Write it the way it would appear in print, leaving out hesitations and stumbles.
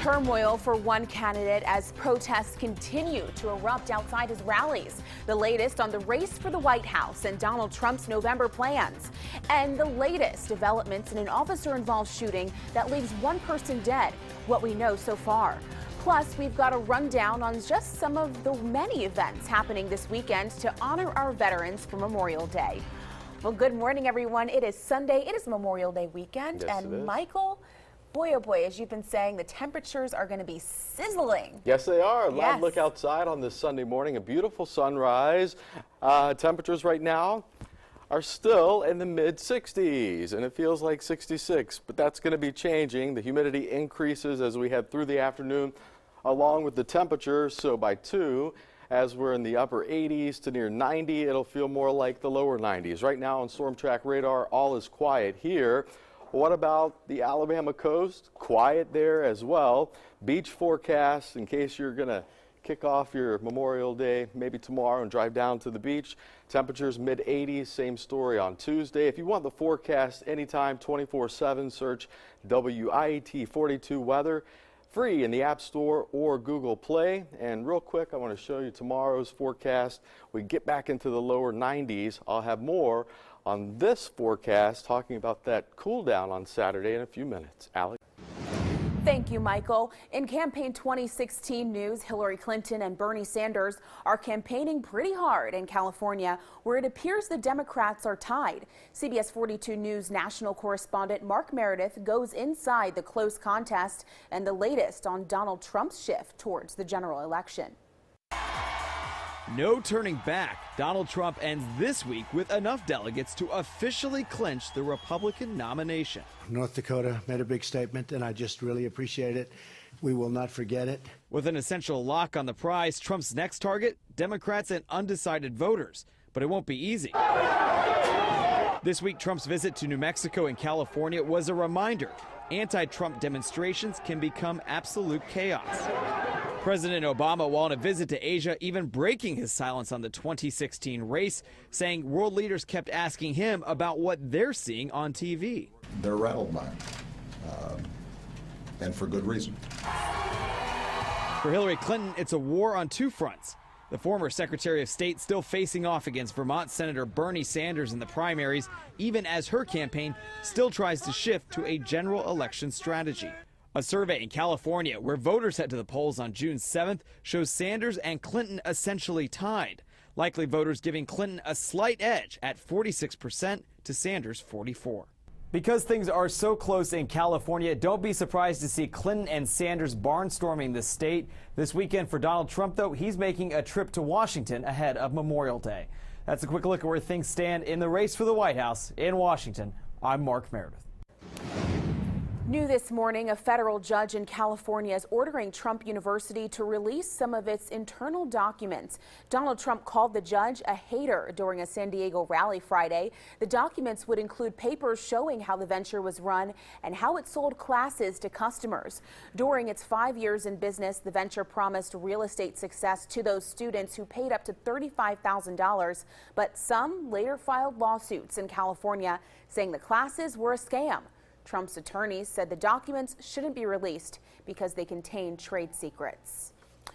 Turmoil for one candidate as protests continue to erupt outside his rallies. The latest on the race for the White House and Donald Trump's November plans. And the latest developments in an officer-involved shooting that leaves one person dead, what we know so far. Plus, we've got a rundown on just some of the many events happening this weekend to honor our veterans for Memorial Day. Well, good morning, everyone. It is Sunday. It is Memorial Day weekend. Yes, and Michael, boy, oh boy, as you've been saying, the temperatures are going to be sizzling. Yes, they are. Yes. Loud look outside on this Sunday morning. A beautiful sunrise. Temperatures right now are still in the mid-60s, and it feels like 66, but that's going to be changing. The humidity increases as we head through the afternoon, along with the temperature. So by 2, as we're in the upper 80s to near 90, it'll feel more like the lower 90s. Right now on Storm Track radar, all is quiet here. What about the Alabama coast? Quiet there as well. Beach forecast in case you're going to kick off your Memorial Day maybe tomorrow and drive down to the beach. Temperatures mid-80s, same story on Tuesday. If you want the forecast anytime, 24/7, search WIET42 weather. Free in the App Store or Google Play. And real quick, I want to show you tomorrow's forecast. We get back into the lower 90s. I'll have more on this forecast talking about that cool down on Saturday in a few minutes. Alex. Thank you, Michael. In campaign 2016 news, Hillary Clinton and Bernie Sanders are campaigning pretty hard in California, where it appears the Democrats are tied. CBS42 News national correspondent Mark Meredith goes inside the close contest and the latest on Donald Trump's shift towards the general election. No turning back. Donald Trump ends this week with enough delegates to officially clinch the Republican nomination. North Dakota made a big statement, and I just really appreciate it. We will not forget it. With an essential lock on the prize, Trump's next target, Democrats and undecided voters. But it won't be easy. This week, Trump's visit to New Mexico and California was a reminder. Anti-Trump demonstrations can become absolute chaos. President Obama, while on a visit to Asia, even breaking his silence on the 2016 race, saying world leaders kept asking him about what they're seeing on TV. They're rattled by it, and for good reason. For Hillary Clinton, it's a war on two fronts. The former Secretary of State still facing off against Vermont Senator Bernie Sanders in the primaries, even as her campaign still tries to shift to a general election strategy. A survey in California, where voters head to the polls on June 7th, shows Sanders and Clinton essentially tied. Likely voters giving Clinton a slight edge at 46% to Sanders' 44%. Because things are so close in California, don't be surprised to see Clinton and Sanders barnstorming the state. This weekend for Donald Trump, though, he's making a trip to Washington ahead of Memorial Day. That's a quick look at where things stand in the race for the White House in Washington. I'm Mark Meredith. New this morning, a federal judge in California is ordering Trump University to release some of its internal documents. Donald Trump called the judge a hater during a San Diego rally Friday. The documents would include papers showing how the venture was run and how it sold classes to customers. During its 5 years in business, the venture promised real estate success to those students who paid up to $35,000, but some later filed lawsuits in California saying the classes were a scam. Trump's attorneys said the documents shouldn't be released because they contain trade secrets.